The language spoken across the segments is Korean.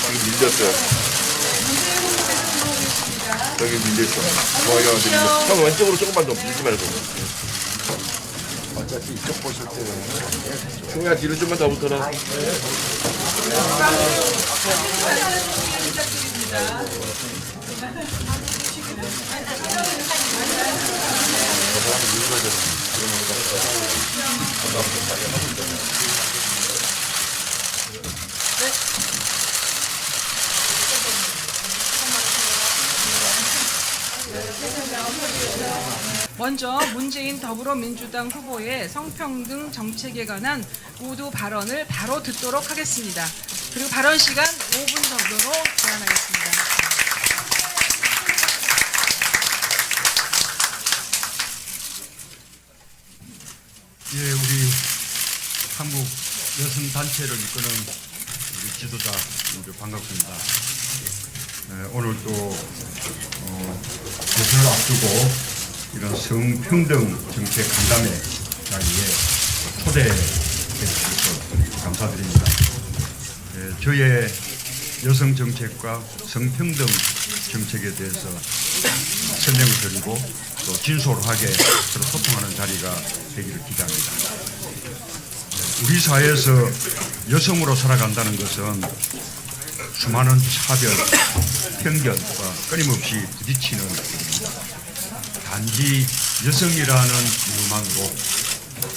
여기 밀렸어요. 여기 밀렸어. 좋아요. 형 왼쪽으로 조금만 더 밀지 말고. 어차피 이쪽 보실 때는 충분히 뒤로 좀만 더 붙어라. 먼저 문재인 더불어민주당 후보의 성평등 정책에 관한 모두 발언을 바로 듣도록 하겠습니다. 그리고 발언 시간 5분 정도로 제한하겠습니다. 예, 우리 한국 여성 단체를 이끄는 우리 지도자 반갑습니다. 오늘 또 대선을 앞두고 이런 성평등 정책 간담회 자리에 초대해 주셔서 감사드립니다. 저의 여성 정책과 성평등 정책에 대해서 설명을 드리고 또 진솔하게 서로 소통하는 자리가 되기를 기대합니다. 우리 사회에서 여성으로 살아간다는 것은 수많은 차별, 편견과 끊임없이 부딪히는 일입니다. 단지 여성이라는 이유만으로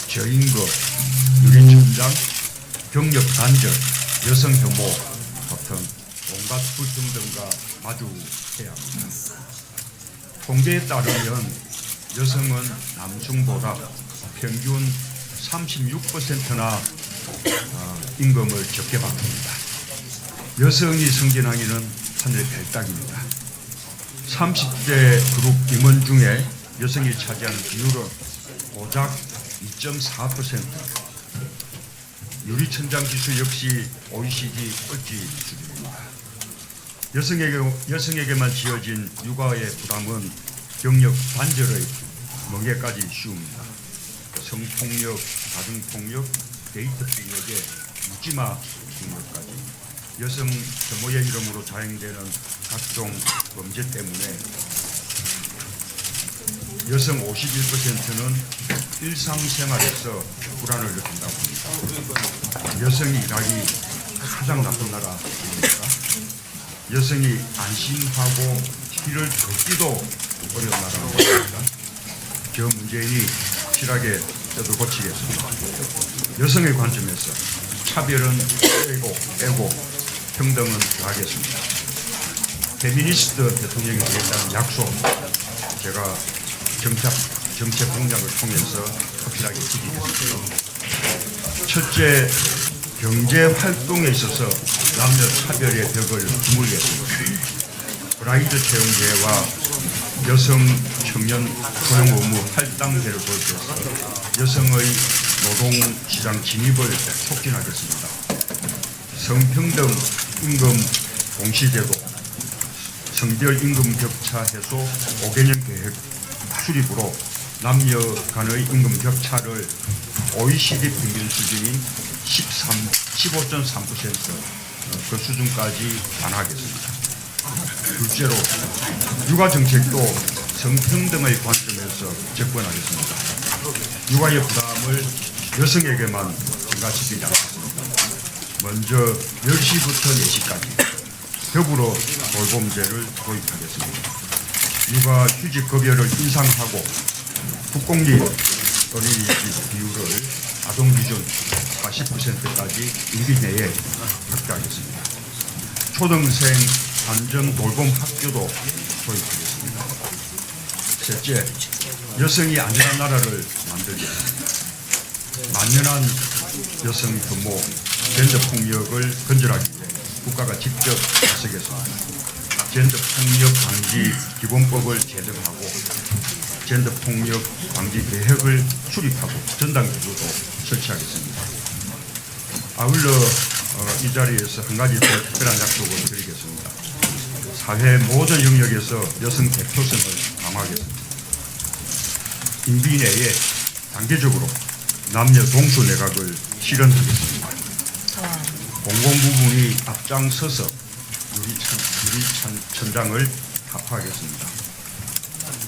저임금, 유리천장, 경력 단절, 여성 혐오 같은 온갖 불평등과 마주해야 합니다. 통계에 따르면 여성은 남성보다 평균 36%나 임금을 적게 받습니다. 여성이 승진하기는 하늘의 별따기입니다. 30대 그룹 임원 중에 여성이 차지하는 비율은 고작 2.4%. 유리천장 지수 역시 OECD 꼴찌 수준입니다. 여성에게만 지어진 육아의 부담은 경력 단절의 멍에까지 씌웁니다. 성폭력, 가정폭력, 데이트 폭력의 묻지마 폭력까지 여성 혐오의 이름으로 자행되는 각종 범죄 때문에 여성 51%는 일상생활에서 불안을 느낀다고 합니다. 여성이 일하기 가장 나쁜 나라 아닙니까? 여성이 안심하고 피를 걷기도 어려운 나라라고 합니다. 저 문재인이 확실하게 뼈를 고치겠습니다. 여성의 관점에서 차별은 빼고 평등은 더하겠습니다. 페미니스트 대통령이 되겠다는 약속 제가 정책 공약을 통해서 확실하게 지키겠습니다. 첫째, 경제 활동에 있어서 남녀 차별의 벽을 드물겠습니다. 브라이드 채용제와 여성 청년 고용 의무 할당제를 도입해서 여성의 노동시장 진입을 촉진하겠습니다. 성평등 임금 공시제도, 성별 임금 격차 해소 5개년 계획 수립으로 남녀 간의 임금 격차를 OECD 평균 수준인 15.3% 그 수준까지 완화하겠습니다. 둘째로 육아 정책도 성평등의 관점에서 접근하겠습니다. 육아의 부담을 여성에게만 증가시키지 않겠습니다. 먼저 10시부터 4시까지 더불어 돌봄제를 도입하겠습니다. 육아휴직급여를 인상하고 국공립 어린이집 비율을 아동기준 40%까지 임기 내에 확대하겠습니다. 초등생 안전 돌봄 학교도 도입하겠습니다. 셋째, 여성이 안전한 나라를 만들겠습니다. 만연한 여성 혐오, 젠더 폭력을 건절하기 위해 국가가 직접 나서겠습니다. 젠더 폭력 방지 기본법을 제정하고 젠더 폭력 방지 계획을 수립하고 전담 기구도 설치하겠습니다. 아울러 이 자리에서 한 가지 더 특별한 약속을 드리겠습니다. 사회 모든 영역에서 여성 대표성을 강화하겠습니다. 임기 내에 단계적으로 남녀 동수 내각을 실현하겠습니다. 공공부문이 앞장서서 유리천장을 타파하겠습니다.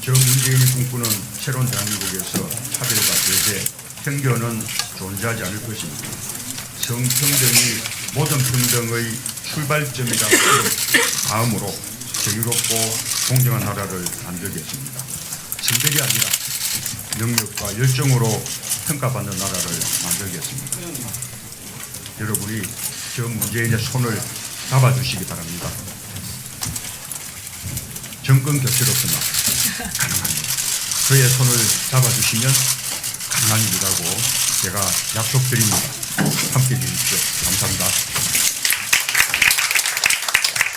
저 문재인이 꿈꾸는 새로운 대한민국에서 차별과 배제, 편견은 존재하지 않을 것입니다. 성평등이 모든 평등의 출발점이라는 다음으로 자유롭고 공정한 나라를 만들겠습니다. 성별이 아니라 능력과 열정으로 평가받는 나라를 만들겠습니다. 여러분이 저 문재인의 손을 잡아주시기 바랍니다. 정권 교체로서는 가능합니다. 그의 손을 잡아주시면 가능한 일이라고 제가 약속드립니다. 함께해 주십시오. 감사합니다.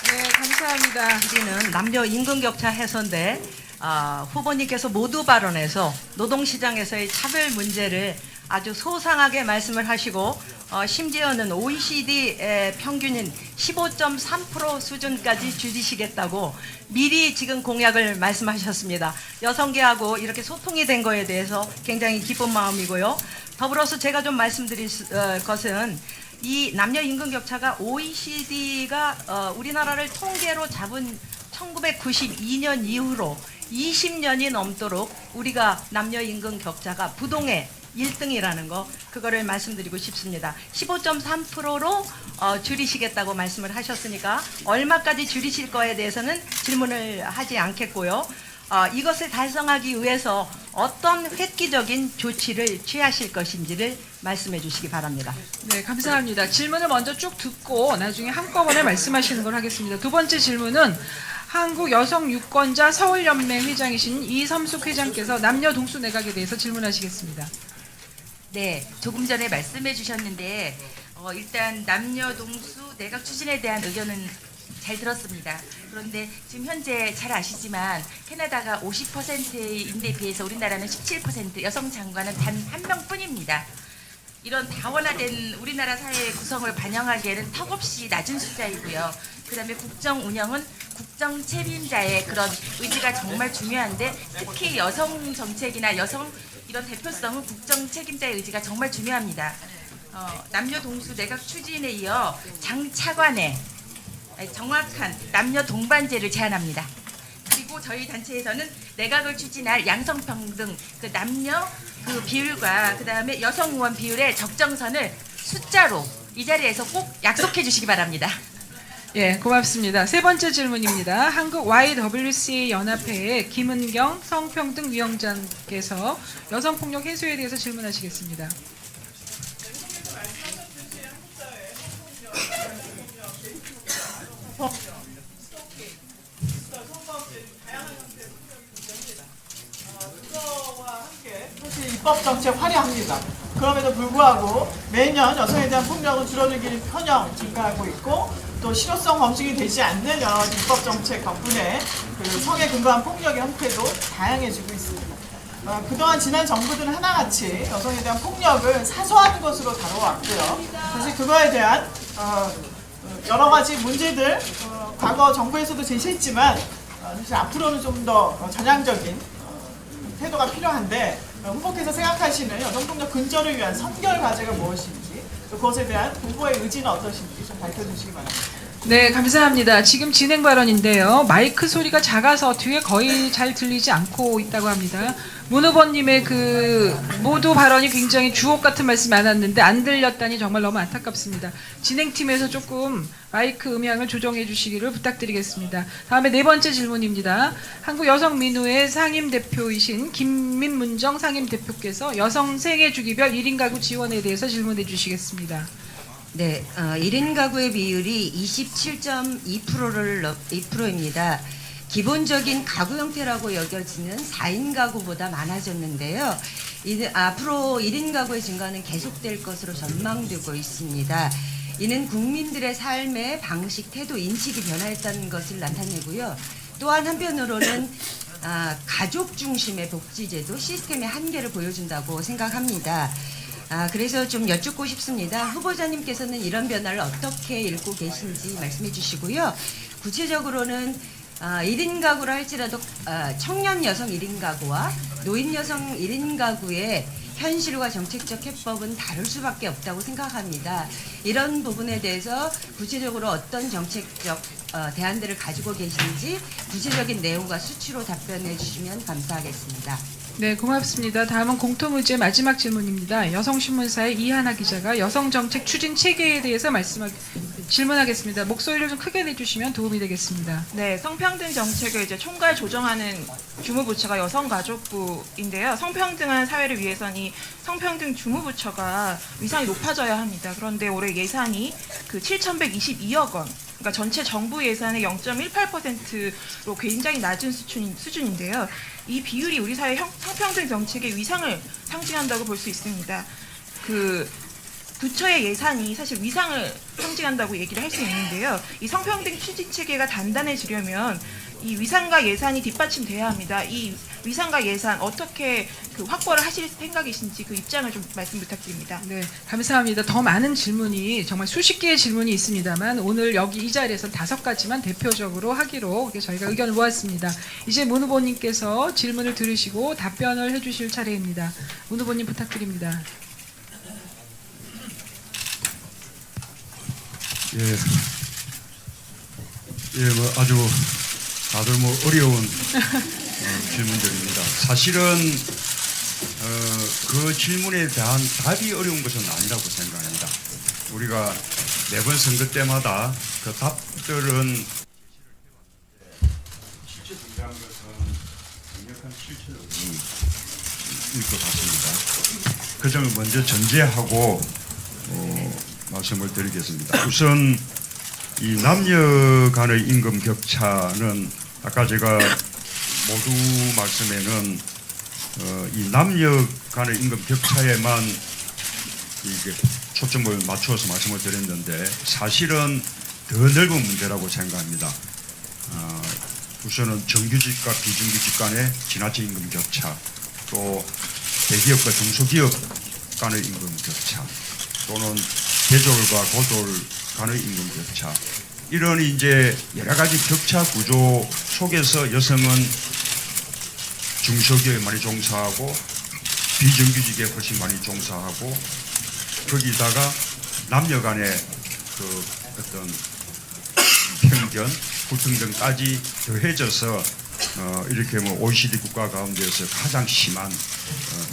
네, 감사합니다. 우리는 남녀 임금 격차 해소인데 후보님께서 모두 발언에서 노동시장에서의 차별 문제를 아주 소상하게 말씀을 하시고 심지어는 OECD의 평균인 15.3% 수준까지 줄이시겠다고 미리 지금 공약을 말씀하셨습니다. 여성계하고 이렇게 소통이 된 거에 대해서 굉장히 기쁜 마음이고요. 더불어서 제가 좀 말씀드릴 것은 이 남녀 임금 격차가 OECD가 우리나라를 통계로 잡은 1992년 이후로 20년이 넘도록 우리가 남녀 임금 격차가 부동의 1등이라는 거, 그거를 말씀드리고 싶습니다. 15.3%로 줄이시겠다고 말씀을 하셨으니까 얼마까지 줄이실 거에 대해서는 질문을 하지 않겠고요. 이것을 달성하기 위해서 어떤 획기적인 조치를 취하실 것인지를 말씀해 주시기 바랍니다. 네, 감사합니다. 질문을 먼저 쭉 듣고 나중에 한꺼번에 말씀하시는 걸 하겠습니다. 두 번째 질문은 한국여성유권자 서울연맹 회장이신 이섬숙 회장께서 남녀 동수 내각에 대해서 질문하시겠습니다. 네, 조금 전에 말씀해 주셨는데 일단 남녀 동수 내각 추진에 대한 의견은 잘 들었습니다. 그런데 지금 현재 잘 아시지만 캐나다가 50%인데 비해서 우리나라는 17%, 여성 장관은 단 한 명뿐입니다. 이런 다원화된 우리나라 사회의 구성을 반영하기에는 턱없이 낮은 숫자이고요. 그다음에 국정 운영은 국정 책임자의 그런 의지가 정말 중요한데 특히 여성 정책이나 여성 이런 대표성은 국정 책임자의 의지가 정말 중요합니다. 남녀 동수 내각 추진에 이어 장 차관의 정확한 남녀 동반제를 제안합니다. 그리고 저희 단체에서는 내각을 추진할 양성평등, 그 남녀 그 비율과 그 다음에 여성 의원 비율의 적정선을 숫자로 이 자리에서 꼭 약속해 주시기 바랍니다. 예, 고맙습니다. 세 번째 질문입니다. 한국 YWCA 연합회의 김은경 성평등위원장께서 여성폭력 해소에 대해서 질문하시겠습니다. 사실 입법 정책 화려합니다. 그럼에도 불구하고 매년 여성에 대한 폭력은 줄어들기는커녕 증가하고 있고 또 실효성 검증이 되지 않는 여러 가지 입법 정책 덕분에 그 성에 근거한 폭력의 형태도 다양해지고 있습니다. 그동안 지난 정부들은 하나같이 여성에 대한 폭력을 사소한 것으로 다뤄왔고요. 사실 그거에 대한 여러 가지 문제들 과거 정부에서도 제시했지만 사실 앞으로는 좀 더 전향적인 태도가 필요한데 후보께서 생각하시는 여성폭력 근절을 위한 선결 과제가 무엇인지 또 그것에 대한 후보의 의지는 어떠신지 좀 밝혀주시기 바랍니다. 네, 감사합니다. 지금 진행 발언인데요. 마이크 소리가 작아서 뒤에 거의 잘 들리지 않고 있다고 합니다. 문 후보님의 그 모두 발언이 굉장히 주옥 같은 말씀이 많았는데 안 들렸다니 정말 너무 안타깝습니다. 진행팀에서 조금 마이크 음향을 조정해 주시기를 부탁드리겠습니다. 다음에 네 번째 질문입니다. 한국여성민우회 상임대표이신 김민문정 상임대표께서 여성 생애주기별 1인 가구 지원에 대해서 질문해 주시겠습니다. 네, 1인 가구의 비율이 27.2%입니다. 기본적인 가구 형태라고 여겨지는 4인 가구보다 많아졌는데요. 앞으로 1인 가구의 증가는 계속될 것으로 전망되고 있습니다. 이는 국민들의 삶의 방식, 태도, 인식이 변화했다는 것을 나타내고요. 또한 한편으로는 가족 중심의 복지제도 시스템의 한계를 보여준다고 생각합니다. 그래서 좀 여쭙고 싶습니다. 후보자님께서는 이런 변화를 어떻게 읽고 계신지 말씀해 주시고요. 구체적으로는 1인 가구라 할지라도 청년 여성 1인 가구와 노인 여성 1인 가구의 현실과 정책적 해법은 다를 수밖에 없다고 생각합니다. 이런 부분에 대해서 구체적으로 어떤 정책적 대안들을 가지고 계신지 구체적인 내용과 수치로 답변해 주시면 감사하겠습니다. 네, 고맙습니다. 다음은 공통의제 마지막 질문입니다. 여성신문사의 이하나 기자가 여성정책 추진 체계에 대해서 질문하겠습니다. 목소리를 좀 크게 내주시면 도움이 되겠습니다. 네, 성평등 정책을 이제 총괄 조정하는 주무부처가 여성가족부인데요. 성평등한 사회를 위해서는 이 성평등 주무부처가 위상이 높아져야 합니다. 그런데 올해 예산이 그 7,122억 원, 그러니까 전체 정부 예산의 0.18%로 굉장히 낮은 수준인데요. 이 비율이 우리 사회 성평등 정책의 위상을 상징한다고 볼 수 있습니다. 그 부처의 예산이 사실 위상을 상징한다고 얘기를 할 수 있는데요. 이 성평등 추진 체계가 단단해지려면 이 위상과 예산이 뒷받침돼야 합니다. 이 위상과 예산 어떻게 그 확보를 하실 생각이신지 그 입장을 좀 말씀 부탁드립니다. 네, 감사합니다. 더 많은 질문이 정말 수십 개의 질문이 있습니다만 오늘 여기 이 자리에서 5가지만 대표적으로 하기로 저희가 의견을 모았습니다. 이제 문 후보님께서 질문을 들으시고 답변을 해주실 차례입니다. 문 후보님 부탁드립니다. 뭐 아주 다들 뭐 어려운 질문들입니다. 사실은 그 질문에 대한 답이 어려운 것은 아니라고 생각합니다. 우리가 매번 선거 때마다 그 답들은 실제 중요한 것은 강력한 실체를 것 같습니다. 그 점을 먼저 전제하고 말씀을 드리겠습니다. 우선 이 남녀 간의 임금 격차는 아까 제가 모두 말씀에는 이 남녀 간의 임금 격차에만 이게 초점을 맞추어서 말씀을 드렸는데 사실은 더 넓은 문제라고 생각합니다. 우선은 정규직과 비정규직 간의 지나친 임금 격차, 또 대기업과 중소기업 간의 임금 격차, 또는 대졸과 고졸 간의 임금 격차, 이런 이제 여러 가지 격차 구조 속에서 여성은 중소기업에 많이 종사하고 비정규직에 훨씬 많이 종사하고 거기다가 남녀 간의 그 어떤 편견, 불평등까지 더해져서 이렇게 뭐 OECD 국가 가운데서 가장 심한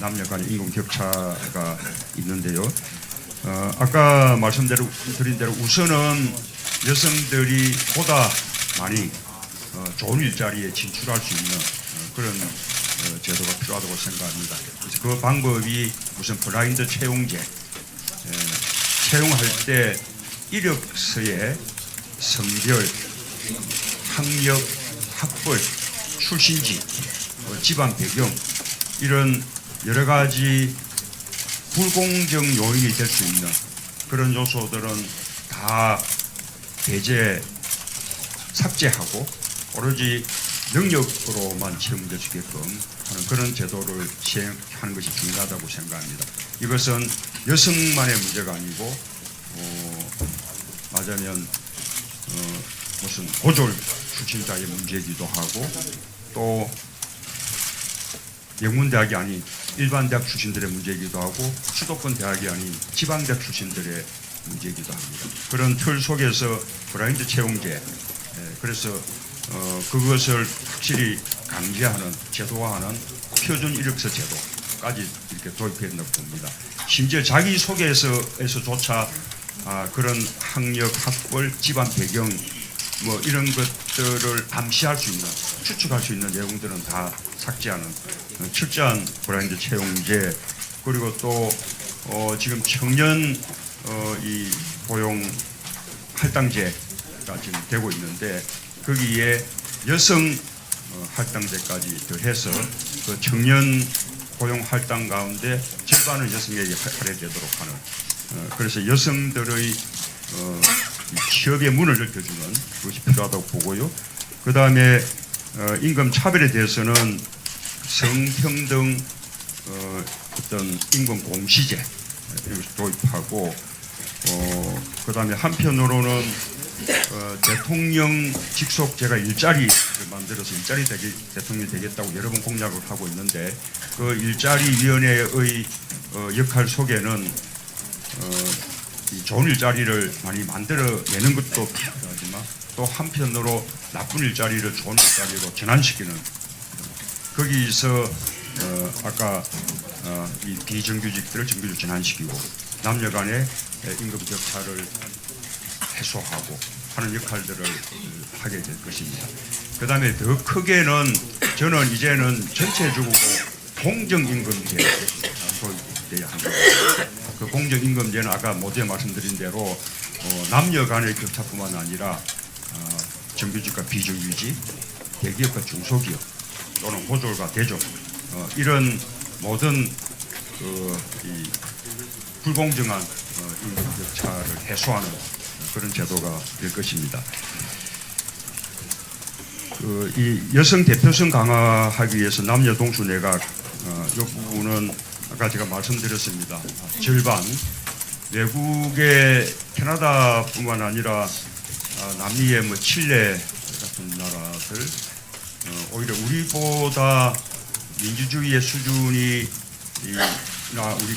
남녀 간의 임금 격차가 있는데요. 아까 말씀드린 대로 우선은 여성들이 보다 많이 좋은 일자리에 진출할 수 있는 그런 제도가 필요하다고 생각합니다. 그래서 그 방법이 우선 블라인드 채용제, 채용할 때 이력서에 성별, 학력, 학벌, 출신지, 집안 배경 이런 여러 가지 불공정 요인이 될 수 있는 그런 요소들은 다 배제, 삭제하고 오로지 능력으로만 채용될 수 있게끔 하는 그런 제도를 시행하는 것이 중요하다고 생각합니다. 이것은 여성만의 문제가 아니고 맞으면 무슨 고졸 출신자의 문제이기도 하고 또 명문대학이 아닌 일반 대학 출신들의 문제이기도 하고 수도권 대학이 아닌 지방대학 출신들의 문제이기도 합니다. 그런 틀 속에서 블라인드 채용제, 그래서 그것을 확실히 강제하는, 제도화하는 표준 이력서 제도까지 이렇게 도입해야 된다고 봅니다. 심지어 자기소개서에서조차 그런 학력, 학벌, 집안 배경 뭐 이런 것들을 암시할 수 있는, 추측할 수 있는 내용들은 다 삭제하는 철저한 블라인드 채용제, 그리고 또 지금 청년 이 고용 할당제가 지금 되고 있는데 거기에 여성 할당제까지 더해서 그 청년 고용 할당 가운데 절반은 여성에게 할애되도록 하는, 그래서 여성들의 취업의 문을 열어주는 것이 필요하다고 보고요. 그 다음에 임금 차별에 대해서는 성평등 어떤 임금 공시제 이것을 도입하고 그 다음에 한편으로는 대통령 직속 제가 일자리를 만들어서 대통령이 되겠다고 여러 번 공약을 하고 있는데 그 일자리위원회의 역할 속에는 이 좋은 일자리를 많이 만들어내는 것도 필요하지만 또 한편으로 나쁜 일자리를 좋은 일자리로 전환시키는 거기서 아까 이 비정규직들을 정규직으로 전환시키고 남녀 간의 임금 격차를 해소하고 하는 역할들을 하게 될 것입니다. 그 다음에 더 크게는 저는 이제는 전체적으로 공정임금제가 돼야 합니다. 그 공정임금제는 아까 모두에 말씀드린 대로 남녀 간의 격차뿐만 아니라 정규직과 비정규직, 대기업과 중소기업 또는 고졸과 대졸 이런 모든 이 불공정한 임금 격차를 해소하는 그런 제도가 될 것입니다. 이 여성 대표성 강화하기 위해서 남녀 동수 내각 이 부분은 아까 제가 말씀드렸습니다. 절반 외국의 캐나다뿐만 아니라 남미의 뭐 칠레 같은 나라들 오히려 우리보다 민주주의의 수준이 나 우리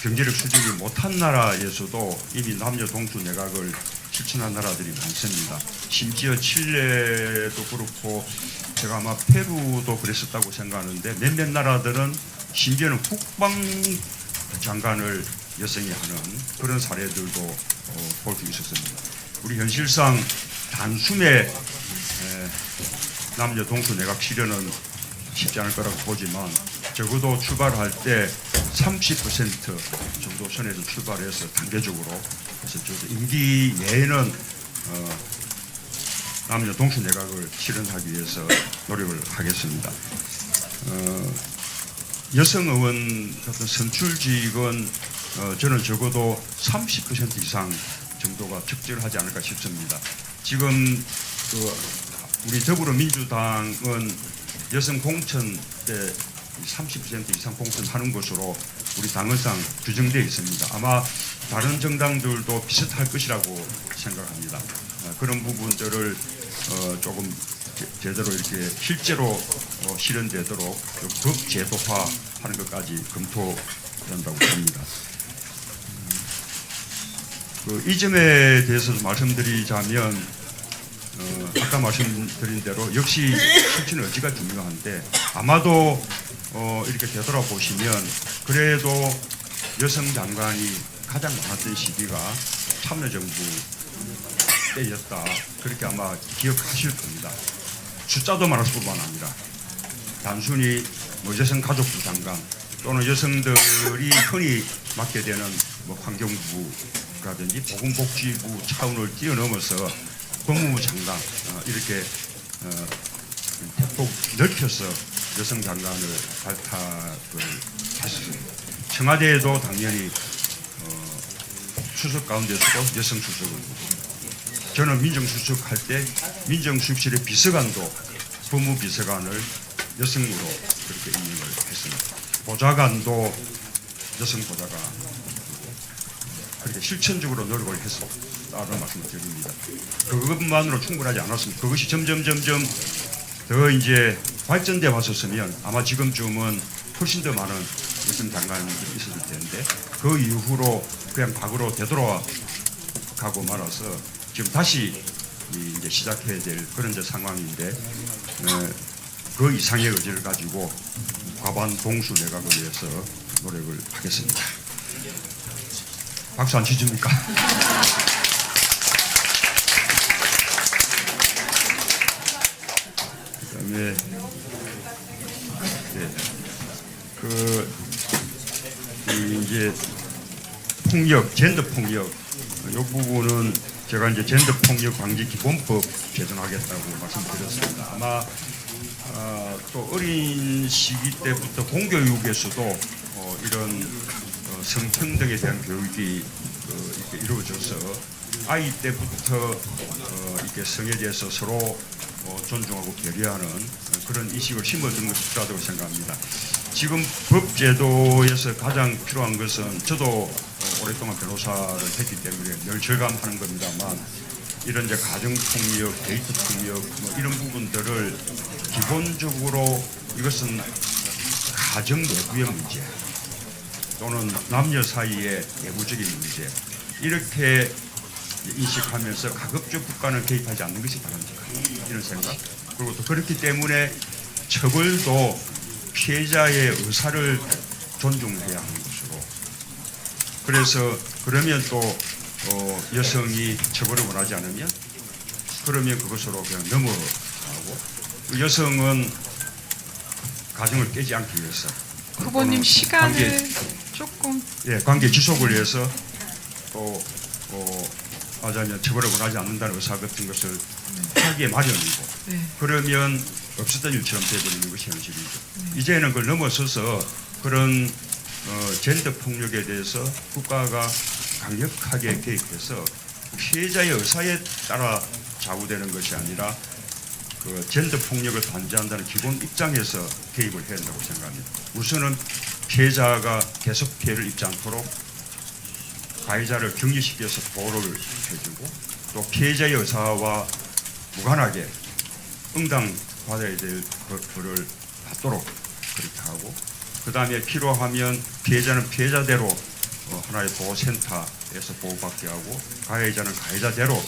경제력 수준이 못한 나라에서도 이미 남녀 동수 내각을 실천한 나라들이 많습니다. 심지어 칠레도 그렇고 제가 아마 페루도 그랬었다고 생각하는데 몇몇 나라들은 심지어는 국방장관을 여성이 하는 그런 사례들도 볼 수 있었습니다. 우리 현실상 단숨에 남녀 동수 내각 실현은 쉽지 않을 거라고 보지만 적어도 출발할 때 30% 정도 선에서 출발해서 단계적으로 그래서 저도 임기 내에는 남녀 동수 내각을 실현하기 위해서 노력을 하겠습니다. 여성 의원 같은 선출직은 저는 적어도 30% 이상 정도가 적절하지 않을까 싶습니다. 지금 우리 더불어민주당은 여성 공천 때 30% 이상 공천하는 것으로 우리 당헌상 규정되어 있습니다. 아마 다른 정당들도 비슷할 것이라고 생각합니다. 그런 부분들을 조금 제대로 이렇게 실제로 실현되도록 법 제도화하는 것까지 검토된다고 봅니다. 이 점에 대해서 말씀드리자면 아까 말씀드린 대로 역시 실천 의지가 중요한데 아마도 이렇게 되돌아보시면 그래도 여성 장관이 가장 많았던 시기가 참여정부 때였다. 그렇게 아마 기억하실 겁니다. 숫자도 많을 뿐만 아니라 단순히 뭐 여성가족부 장관 또는 여성들이 흔히 맡게 되는 뭐 환경부라든지 보건복지부 차원을 뛰어넘어서 법무부 장관 이렇게 대폭 넓혀서 여성 장관을 발탁을 했습니다. 청와대에도 당연히 수석 가운데서도 여성 수석을 저는 민정수석 할 때 민정수석실의 비서관도 법무비서관을 여성으로 그렇게 임명을 했습니다. 보좌관도 여성 보좌관 그렇게 실천적으로 노력을 했었다는 말씀을 드립니다. 그것만으로 충분하지 않았습니다. 그것이 점점 더 이제 발전돼 왔었으면 아마 지금쯤은 훨씬 더 많은 여성 장관이 있었을 텐데 그 이후로 그냥 과거로 되돌아가고 말아서 지금 다시 이제 시작해야 될 그런 이제 상황인데 그 이상의 의지를 가지고 과반 동수 내각을 위해서 노력을 하겠습니다. 박수 안 치십니까? 그다음에 이제 폭력, 젠더 폭력 이 부분은 제가 이제 젠더 폭력 방지 기본법 개정하겠다고 말씀드렸습니다. 아마 또 어린 시기 때부터 공교육에서도 이런 성평등에 대한 교육이 이렇게 이루어져서 아이 때부터 이렇게 성에 대해서 서로 존중하고 배려하는 그런 인식을 심어주는 것이 필요하다고 생각합니다. 지금 법제도에서 가장 필요한 것은 저도 오랫동안 변호사를 했기 때문에 늘 절감하는 겁니다만 이런 이제 가정폭력, 데이트폭력 뭐 이런 부분들을 기본적으로 이것은 가정 내부의 문제 또는 남녀 사이의 내부적인 문제 이렇게 인식하면서 가급적 국가는 개입하지 않는 것이 바람직하다 이런 생각. 그리고 또 그렇기 때문에 처벌도 피해자의 의사를 존중해야 하는 것으로. 그래서 그러면 또 여성이 처벌을 원하지 않으면 그러면 그것으로 그냥 넘어가고 여성은 가정을 깨지 않기 위해서 후보님 시간을 관계, 조금 관계 지속을 위해서 또 하자면 처벌을 원하지 않는다는 의사 같은 것을 하기에 마련이고 네. 그러면 없었던 일처럼 되어버리는 것이 현실이죠. 이제는 그걸 넘어서서 그런 젠더 폭력에 대해서 국가가 강력하게 개입해서 피해자의 의사에 따라 좌우되는 것이 아니라 그 젠더 폭력을 반대한다는 기본 입장에서 개입을 해야 된다고 생각합니다. 우선은 피해자가 계속 피해를 입지 않도록 가해자를 격리시켜서 보호를 해주고 또 피해자의 의사와 무관하게 응당받아야 될 것을 받도록 그렇게 하고 그 다음에 필요하면 피해자는 피해자대로 하나의 보호센터에서 보호받게 하고 가해자는 가해자대로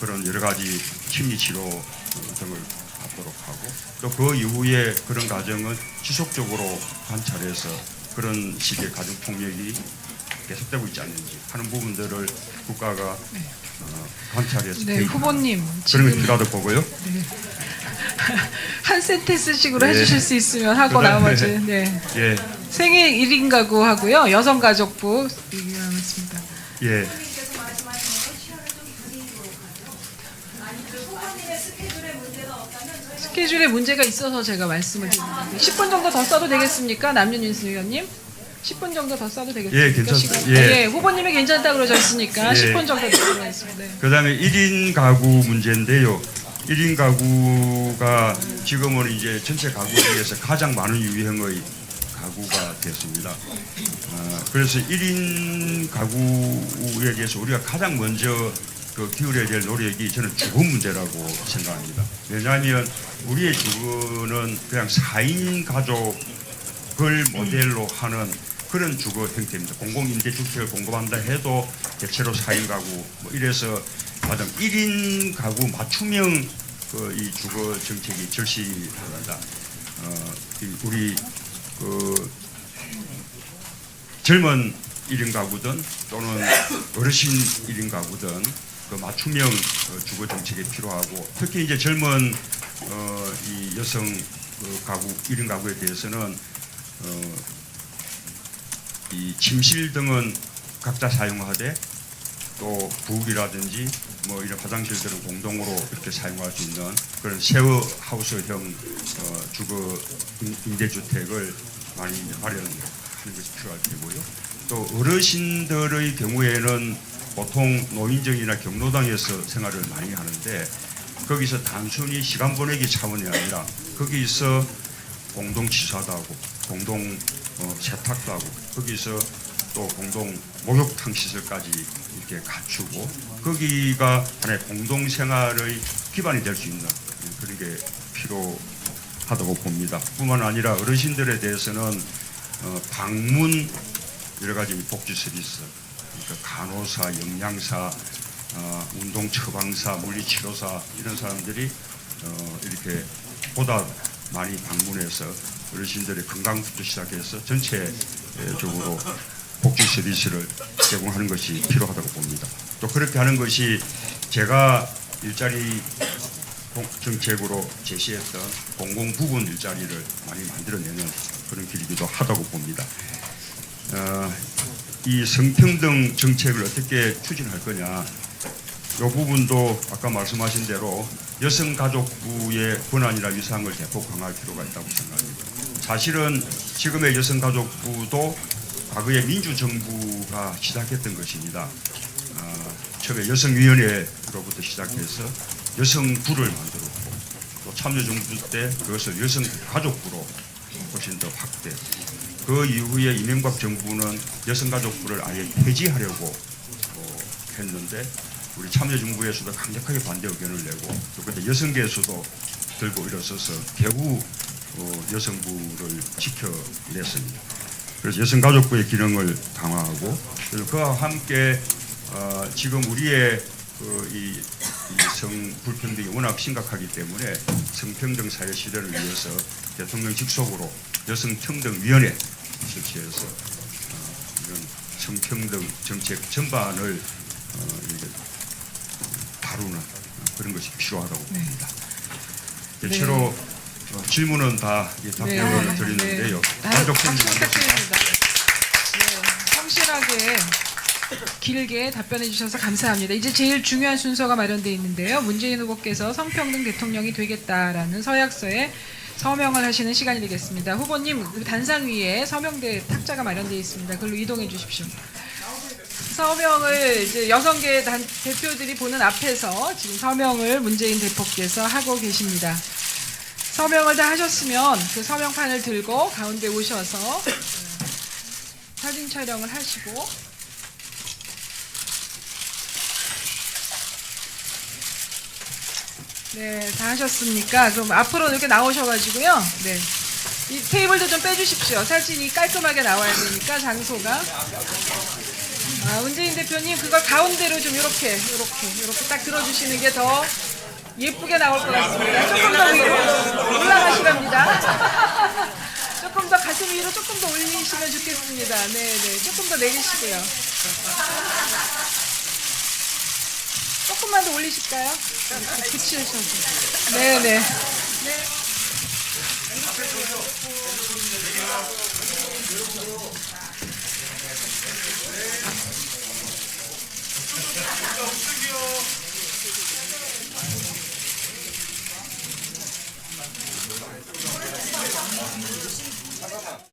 그런 여러 가지 심리치료 등을 받도록 하고 또 그 이후에 그런 가정은 지속적으로 관찰해서 그런 식의 가정폭력이 계속되고 있지 않는지 하는 부분들을 국가가 관찰해서 네, 개입하는 후보님 그런 게 지금 필요하다고 보고요. 한 센텐스식으로 네. 해주실 수 있으면 하고 그다음에- 나머지 네. 예, 생애 1인 가구 하고요. 여성가족부 얘기하겠습니다. 예. 스케줄에 문제가 있어서 제가 말씀을 드리는데 10분 정도 더 써도 되겠습니까? 남윤윤수 의원님? 10분 정도 더 써도 되겠습니까? 예, 괜찮습니다. 시간? 예. 예, 후보님이 괜찮다 그러셨으니까 예. 10분 정도 드리도록 하겠습니다. 네. 그 다음에 1인 가구 문제인데요. 1인 가구가 지금은 이제 전체 가구 중에서 가장 많은 유형의 가구가 됐습니다. 그래서 1인 가구에 대해서 우리가 가장 먼저 기울여야 될 노력이 저는 주거 문제라고 생각합니다. 왜냐하면 우리의 주거는 그냥 4인 가족을 모델로 하는 그런 주거 형태입니다. 공공임대주택을 공급한다 해도 대체로 4인 가구 뭐 이래서 가장 1인 가구 맞춤형 이 주거 정책이 절실하다. 우리 젊은 1인 가구든 또는 어르신 1인 가구든 맞춤형 주거 정책이 필요하고 특히 이제 젊은 이 여성 가구 1인 가구에 대해서는 이 침실 등은 각자 사용하되 또 부엌이라든지 뭐 이런 화장실들은 공동으로 이렇게 사용할 수 있는 그런 쉐어하우스형 주거 임대주택을 많이 마련하는 것이 필요할 테고요. 또 어르신들의 경우에는 보통 노인정이나 경로당에서 생활을 많이 하는데 거기서 단순히 시간 보내기 차원이 아니라 거기서 공동 취사도 하고 공동 세탁도 하고 거기서 또 공동 목욕탕 시설까지 이렇게 갖추고 거기가 하나의 공동 생활의 기반이 될 수 있는 그런 게 필요하다고 봅니다. 뿐만 아니라 어르신들에 대해서는 방문 여러 가지 복지 서비스, 그러니까 간호사, 영양사, 운동 처방사, 물리치료사 이런 사람들이 이렇게 보다 많이 방문해서 어르신들의 건강부터 시작해서 전체적으로 복지 서비스를 제공하는 것이 필요하다고 봅니다. 또 그렇게 하는 것이 제가 일자리 정책으로 제시했던 공공부분 일자리를 많이 만들어내는 그런 길이기도 하다고 봅니다. 이 성평등 정책을 어떻게 추진할 거냐 이 부분도 아까 말씀하신 대로 여성가족부의 권한이나 위상을 대폭 강화할 필요가 있다고 생각합니다. 사실은 지금의 여성가족부도 과거에 민주정부가 시작했던 것입니다. 처음에 여성위원회로부터 시작해서 여성부를 만들었고 또 참여정부 때 그것을 여성가족부로 훨씬 더 확대. 그 이후에 이명박 정부는 여성가족부를 아예 폐지하려고 했는데 우리 참여정부에서도 강력하게 반대 의견을 내고 또 그때 여성계에서도 들고 일어서서 겨우 여성부를 지켜냈습니다. 그래서 여성가족부의 기능을 강화하고 그래서 그와 함께 지금 우리의 이 성불평등이 워낙 심각하기 때문에 성평등 사회 실현을 위해서 대통령 직속으로 여성평등위원회 설치해서 이런 성평등 정책 전반을 이렇게 다루는 그런 것이 필요하다고 봅니다. 대체로 질문은 다 답변을 드리는데요. 박수 부탁드립니다. 네, 성실하게 길게 답변해 주셔서 감사합니다. 이제 제일 중요한 순서가 마련되어 있는데요. 문재인 후보께서 성평등 대통령이 되겠다라는 서약서에 서명을 하시는 시간이 되겠습니다. 후보님 그 단상 위에 서명대 탁자가 마련되어 있습니다. 그걸로 이동해 주십시오. 서명을 이제 여성계 대표들이 보는 앞에서 지금 서명을 문재인 대표께서 하고 계십니다. 서명을 다 하셨으면 그 서명판을 들고 가운데 오셔서 사진 촬영을 하시고 네, 다 하셨습니까? 그럼 앞으로 이렇게 나오셔가지고요. 네, 이 테이블도 좀 빼주십시오. 사진이 깔끔하게 나와야 되니까 장소가. 문재인 대표님 그걸 가운데로 좀 이렇게 딱 들어주시는 게 더 예쁘게 나올 것 같습니다. 조금 더 위로 올라가시랍니다. 조금 더 가슴 위로 조금 더 올리시면 좋겠습니다. 네, 조금 더 내리시고요. 조금만 더 올리실까요? 이렇게 붙이셔서. 네.